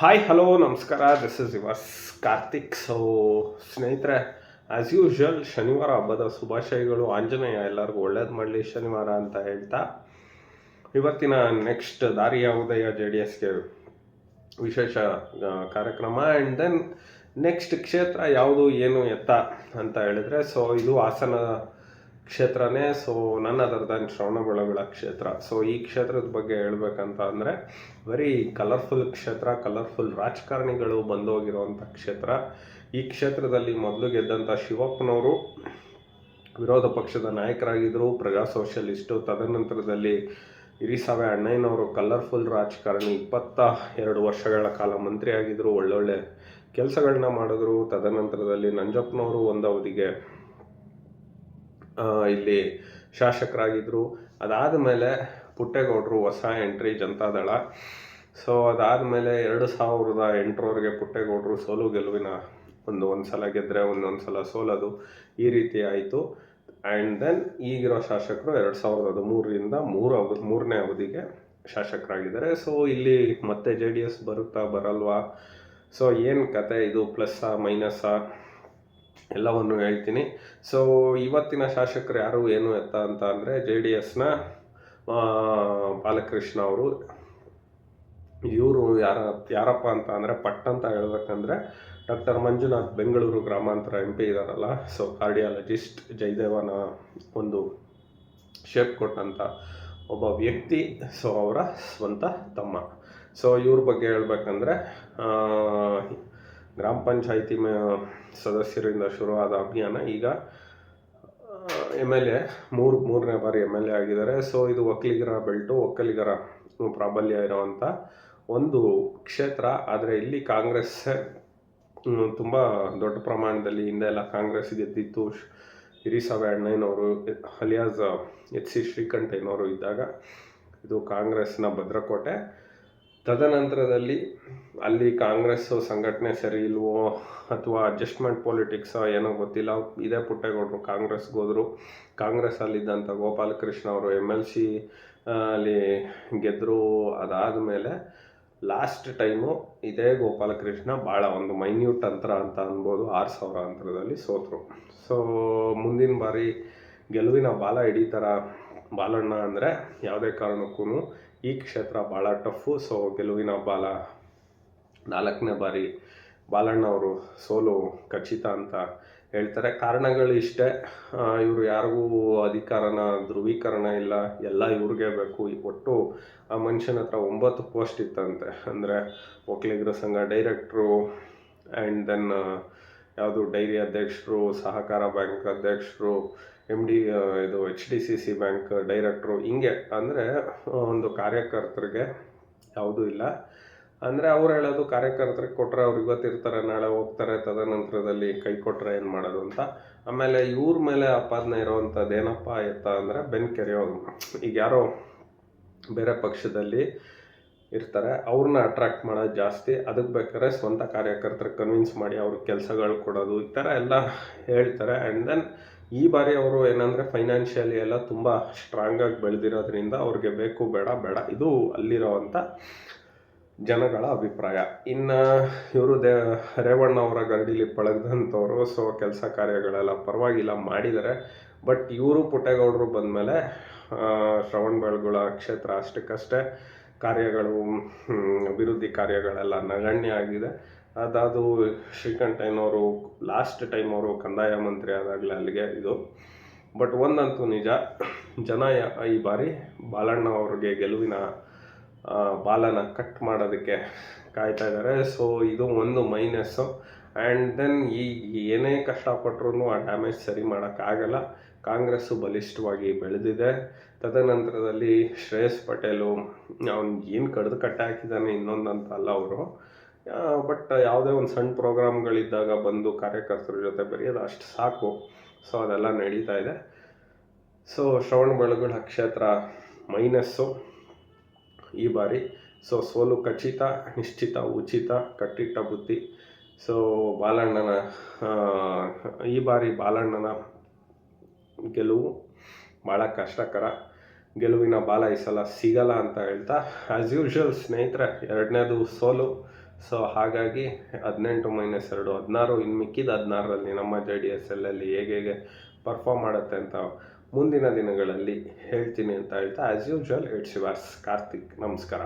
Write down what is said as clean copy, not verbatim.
Hi hello ನಮಸ್ಕಾರ, this is yours Karthik. So ಸ್ನೇಹಿತರೆ, as usual ಶನಿವಾರ ಹಬ್ಬದ ಶುಭಾಶಯಗಳು. ಆಂಜನೇಯ ಎಲ್ಲರಿಗೂ ಒಳ್ಳೇದು ಮಾಡಲಿ ಶನಿವಾರ ಅಂತ ಹೇಳ್ತಾ, ಇವತ್ತಿನ ನೆಕ್ಸ್ಟ್ ದಾರಿಯ ಉದಯ JDSಗೆ ವಿಶೇಷ ಕಾರ್ಯಕ್ರಮ. ಆ್ಯಂಡ್ ದೆನ್ ನೆಕ್ಸ್ಟ್ ಕ್ಷೇತ್ರ ಯಾವುದು ಏನು ಎತ್ತ ಅಂತ ಹೇಳಿದ್ರೆ, ಸೊ ಇದು ಹಾಸನ ಕ್ಷೇತ್ರನೇ. ಸೊ ನನ್ ಅದರ್ ದನ್ ಶ್ರವಣಬೆಳಗೊಳ ಕ್ಷೇತ್ರ. ಸೊ ಈ ಕ್ಷೇತ್ರದ ಬಗ್ಗೆ ಹೇಳ್ಬೇಕಂತ ಅಂದರೆ, ವೆರಿ ಕಲರ್ಫುಲ್ ಕ್ಷೇತ್ರ, ಕಲರ್ಫುಲ್ ರಾಜಕಾರಣಿಗಳು ಬಂದೋಗಿರುವಂಥ ಕ್ಷೇತ್ರ. ಈ ಕ್ಷೇತ್ರದಲ್ಲಿ ಮೊದಲು ಗೆದ್ದಂಥ ಶಿವಪ್ಪನವರು ವಿರೋಧ ಪಕ್ಷದ ನಾಯಕರಾಗಿದ್ದರು, ಪ್ರಜಾ ಸೋಷಲಿಸ್ಟು. ತದನಂತರದಲ್ಲಿ ಹಿರಿಸಾವೆ ಅಣ್ಣಯ್ಯನವರು ಕಲರ್ಫುಲ್ ರಾಜಕಾರಣಿ, 22 ವರ್ಷಗಳ ಕಾಲ ಮಂತ್ರಿ ಆಗಿದ್ದರು, ಒಳ್ಳೊಳ್ಳೆ ಕೆಲಸಗಳನ್ನ ಮಾಡಿದ್ರು. ತದನಂತರದಲ್ಲಿ ನಂಜಪ್ಪನವರು ಒಂದು ಅವಧಿಗೆ ಇಲ್ಲಿ ಶಾಸಕರಾಗಿದ್ದರು. ಅದಾದ ಮೇಲೆ ಪುಟ್ಟೇಗೌಡರು ಹೊಸ ಎಂಟ್ರಿ ಜನತಾದಳ. ಸೊ ಅದಾದಮೇಲೆ 2008ರವರೆಗೆ ಪುಟ್ಟೇಗೌಡರು ಸೋಲು ಗೆಲುವಿನ ಒಂದು ಸಲ ಗೆದ್ದರೆ ಒಂದೊಂದು ಸಲ ಸೋಲೋದು, ಈ ರೀತಿ ಆಯಿತು. ಆ್ಯಂಡ್ ದೆನ್ ಈಗಿರೋ ಶಾಸಕರು 2013ರಿಂದ ಮೂರನೇ ಅವಧಿಗೆ ಶಾಸಕರಾಗಿದ್ದಾರೆ. ಸೊ ಇಲ್ಲಿ ಮತ್ತೆ JDS ಬರುತ್ತಾ ಬರಲ್ವಾ, ಸೊ ಏನು ಕತೆ ಇದು, ಪ್ಲಸ್ಸಾ ಮೈನಸ್ಸಾ ಎಲ್ಲವನ್ನು ಹೇಳ್ತೀನಿ. ಸೊ ಇವತ್ತಿನ ಶಾಸಕರು ಯಾರು ಏನು ಎತ್ತ ಅಂತ ಅಂದರೆ, JDSನ ಬಾಲಕೃಷ್ಣ ಅವರು. ಇವರು ಯಾರಪ್ಪ ಅಂತ ಅಂದರೆ, ಪಟ್ ಅಂತ ಹೇಳ್ಬೇಕಂದ್ರೆ ಡಾಕ್ಟರ್ ಮಂಜುನಾಥ್, ಬೆಂಗಳೂರು ಗ್ರಾಮಾಂತರ MP ಇದ್ದಾರಲ್ಲ, ಸೊ ಕಾರ್ಡಿಯಾಲಜಿಸ್ಟ್, ಜಯದೇವನ ಒಂದು ಶೇಪ್ ಕೊಟ್ಟಂಥ ಒಬ್ಬ ವ್ಯಕ್ತಿ. ಸೊ ಅವರ ಸ್ವಂತ ತಮ್ಮ. ಸೊ ಇವ್ರ ಬಗ್ಗೆ ಹೇಳ್ಬೇಕಂದ್ರೆ, ಗ್ರಾಮ ಪಂಚಾಯಿತಿ ಸದಸ್ಯರಿಂದ ಶುರುವಾದ ಅಭಿಯಾನ ಈಗ MLA ಮೂರನೇ ಬಾರಿ MLA ಆಗಿದ್ದಾರೆ. ಸೊ ಇದು ಒಕ್ಕಲಿಗರ ಬೆಲ್ಟು, ಒಕ್ಕಲಿಗರ ಪ್ರಾಬಲ್ಯ ಇರುವಂಥ ಒಂದು ಕ್ಷೇತ್ರ. ಆದರೆ ಇಲ್ಲಿ ಕಾಂಗ್ರೆಸ್ ತುಂಬ ದೊಡ್ಡ ಪ್ರಮಾಣದಲ್ಲಿ, ಹಿಂದೆ ಎಲ್ಲ ಕಾಂಗ್ರೆಸ್ ಗೆದ್ದಿತ್ತು. ಹಿರಿಸಾವೆ ಅಣ್ಣಯ್ಯನವರು ಅಲಿಯಾಸ್ HC ಶ್ರೀಕಂಠಯ್ಯನವರು ಇದ್ದಾಗ ಇದು ಕಾಂಗ್ರೆಸ್ನ ಭದ್ರಕೋಟೆ. ತದನಂತರದಲ್ಲಿ ಅಲ್ಲಿ ಕಾಂಗ್ರೆಸ್ ಸಂಘಟನೆ ಸರಿ ಇಲ್ವೋ ಅಥವಾ ಅಡ್ಜಸ್ಟ್ಮೆಂಟ್ ಪೊಲಿಟಿಕ್ಸ್ ಏನೋ ಗೊತ್ತಿಲ್ಲ, ಇದೇ ಪುಟ್ಟೇಗೌಡರು ಕಾಂಗ್ರೆಸ್ಗೆ ಹೋದರು. ಕಾಂಗ್ರೆಸ್ಸಲ್ಲಿದ್ದಂಥ ಗೋಪಾಲಕೃಷ್ಣ ಅವರು MLC ಅಲ್ಲಿ ಗೆದ್ದರು. ಅದಾದಮೇಲೆ ಲಾಸ್ಟ್ ಟೈಮು ಇದೇ ಗೋಪಾಲಕೃಷ್ಣ ಭಾಳ ಒಂದು ಮೈನ್ಯೂಟ್ ಅಂತರ ಅಂತ ಅನ್ಬೋದು, 6,000 ಅಂತರದಲ್ಲಿ ಸೋತರು. ಸೊ ಮುಂದಿನ ಬಾರಿ ಗೆಲುವಿನ ಬಾಲ ಹಿಡಿತಾರ ಬಾಲಣ್ಣ ಅಂದರೆ, ಯಾವುದೇ ಕಾರಣಕ್ಕೂ ಈ ಕ್ಷೇತ್ರ ಭಾಳ ಟಫು. ಸೊ ಗೆಲುವಿನ ಬಾಲ 4ನೇ ಬಾರಿ ಬಾಲಣ್ಣ ಅವರು ಸೋಲು ಖಚಿತ ಅಂತ ಹೇಳ್ತಾರೆ. ಕಾರಣಗಳು ಇಷ್ಟೇ, ಇವರು ಯಾರಿಗೂ ಅಧಿಕಾರನ ಧ್ರುವೀಕರಣ ಇಲ್ಲ, ಎಲ್ಲ ಇವ್ರಿಗೆ ಬೇಕು. ಒಟ್ಟು ಆ ಮನುಷ್ಯನ ಹತ್ರ 9 ಪೋಸ್ಟ್ ಇತ್ತಂತೆ. ಅಂದರೆ ಒಕ್ಕಲಿಗರ ಸಂಘ ಡೈರೆಕ್ಟ್ರು, ಆ್ಯಂಡ್ ದೆನ್ ಯಾವುದು ಡೈರಿ ಅಧ್ಯಕ್ಷರು, ಸಹಕಾರ ಬ್ಯಾಂಕ್ ಅಧ್ಯಕ್ಷರು, MD ಇದು HDCC ಬ್ಯಾಂಕ್ ಡೈರೆಕ್ಟ್ರು, ಹಿಂಗೆ. ಅಂದರೆ ಒಂದು ಕಾರ್ಯಕರ್ತರಿಗೆ ಯಾವುದೂ ಇಲ್ಲ. ಅಂದರೆ ಅವ್ರು ಹೇಳೋದು, ಕಾರ್ಯಕರ್ತರಿಗೆ ಕೊಟ್ಟರೆ ಅವ್ರು ಇವತ್ತಿರ್ತಾರೆ, ನಾಳೆ ಹೋಗ್ತಾರೆ, ತದನಂತರದಲ್ಲಿ ಕೈ ಕೊಟ್ಟರೆ ಏನು ಮಾಡೋದು ಅಂತ. ಆಮೇಲೆ ಇವ್ರ ಮೇಲೆ ಆಪಾದನೆ ಇರೋವಂಥದ್ದು ಏನಪ್ಪ ಎತ್ತ ಅಂದರೆ, ಬೆನ್ನು ಕೆರೆಯೋದು. ಈಗ ಯಾರೋ ಬೇರೆ ಪಕ್ಷದಲ್ಲಿ ಇರ್ತಾರೆ, ಅವ್ರನ್ನ ಅಟ್ರಾಕ್ಟ್ ಮಾಡೋದು ಜಾಸ್ತಿ. ಅದಕ್ಕೆ ಬೇಕಾದ್ರೆ ಸ್ವಂತ ಕಾರ್ಯಕರ್ತರಿಗೆ ಕನ್ವಿನ್ಸ್ ಮಾಡಿ ಅವ್ರಿಗೆ ಕೆಲಸಗಳು ಕೊಡೋದು, ಈ ಥರ ಎಲ್ಲ ಹೇಳ್ತಾರೆ. ಆ್ಯಂಡ್ ದೆನ್ ಈ ಬಾರಿ ಅವರು ಏನಂದರೆ ಫೈನಾನ್ಷಿಯಲಿ ಎಲ್ಲ ತುಂಬ ಸ್ಟ್ರಾಂಗಾಗಿ ಬೆಳೆದಿರೋದ್ರಿಂದ ಅವ್ರಿಗೆ ಬೇಕು ಬೇಡ, ಇದು ಅಲ್ಲಿರೋವಂಥ ಜನಗಳ ಅಭಿಪ್ರಾಯ. ಇನ್ನು ಇವರು ರೇವಣ್ಣ ಅವರ ಗರಡಿಲಿ ಪಳಗ್ದಂಥವ್ರು. ಸೊ ಕೆಲಸ ಕಾರ್ಯಗಳೆಲ್ಲ ಪರವಾಗಿಲ್ಲ ಮಾಡಿದ್ದಾರೆ. ಬಟ್ ಇವರು ಪುಟ್ಟೇಗೌಡರು ಬಂದಮೇಲೆ ಶ್ರವಣಬೆಳಗೊಳ ಕ್ಷೇತ್ರ ಅಷ್ಟಕ್ಕಷ್ಟೇ ಕಾರ್ಯಗಳು, ಅಭಿವೃದ್ಧಿ ಕಾರ್ಯಗಳೆಲ್ಲ ನಗಣ್ಯ ಆಗಿದೆ. ಅದಾದು ಶ್ರೀಕಂಠಯ್ಯನವರು ಲಾಸ್ಟ್ ಟೈಮ್ ಅವರು ಕಂದಾಯ ಮಂತ್ರಿ ಆದಾಗಲೇ ಅಲ್ಲಿಗೆ ಇದು. ಬಟ್ ಒಂದಂತೂ ನಿಜ, ಜನ ಈ ಬಾರಿ ಬಾಲಣ್ಣ ಅವ್ರಿಗೆ ಗೆಲುವಿನ ಬಾಲನ ಕಟ್ ಮಾಡೋದಕ್ಕೆ ಕಾಯ್ತಾ ಇದ್ದಾರೆ. ಸೊ ಇದು ಒಂದು ಮೈನಸ್ಸು. ಆ್ಯಂಡ್ ದೆನ್ ಏನೇ ಕಷ್ಟಪಟ್ಟರು ಆ ಡ್ಯಾಮೇಜ್ ಸರಿ ಮಾಡೋಕ್ಕಾಗಲ್ಲ. ಕಾಂಗ್ರೆಸ್ಸು ಬಲಿಷ್ಠವಾಗಿ ಬೆಳೆದಿದೆ. ತದನಂತರದಲ್ಲಿ ಶ್ರೇಯಸ್ ಪಟೇಲು ಅವ್ನು ಏನು ಕಡ್ದು ಕಟ್ಟೆ ಹಾಕಿದ್ದಾನೆ ಇನ್ನೊಂದಂತ ಅಲ್ಲ ಅವರು. ಬಟ್ ಯಾವುದೇ ಒಂದು ಸಣ್ಣ ಪ್ರೋಗ್ರಾಮ್ಗಳಿದ್ದಾಗ ಬಂದು ಕಾರ್ಯಕರ್ತರ ಜೊತೆ ಬೆರೆಯೋದು ಅಷ್ಟು ಸಾಕು. ಸೊ ಅದೆಲ್ಲ ನಡೀತಾ ಇದೆ. ಸೊ ಶ್ರವಣಬೆಳಗೊಳ ಕ್ಷೇತ್ರ ಮೈನಸ್ಸು ಈ ಬಾರಿ. ಸೊ ಸೋಲು ಖಚಿತ, ನಿಶ್ಚಿತ, ಉಚಿತ, ಕಟ್ಟಿಟ್ಟ ಬುತ್ತಿ. ಸೊ ಬಾಲಣ್ಣನ ಈ ಬಾರಿ ಬಾಲಣ್ಣನ ಗೆಲುವು ಭಾಳ ಕಷ್ಟಕರ. ಗೆಲುವಿನ ಬಾಲ ಈ ಸಲ ಸಿಗಲ್ಲ ಅಂತ ಹೇಳ್ತಾ, ಆ್ಯಸ್ ಯೂಶುವಲ್ ಸ್ನೇಹಿತರೆ, ಎರಡನೇದು ಸೋಲು. ಸೊ ಹಾಗಾಗಿ 18 - 2 16, ಇನ್ನು ಮಿಕ್ಕಿದ 16ರಲ್ಲಿ ನಮ್ಮ JDSLಲ್ಲಿ ಹೇಗೆ ಪರ್ಫಾರ್ಮ್ ಮಾಡುತ್ತೆ ಅಂತ ಮುಂದಿನ ದಿನಗಳಲ್ಲಿ ಹೇಳ್ತೀನಿ ಅಂತ ಹೇಳ್ತಾ, as usual it's yours Karthik. ನಮಸ್ಕಾರ.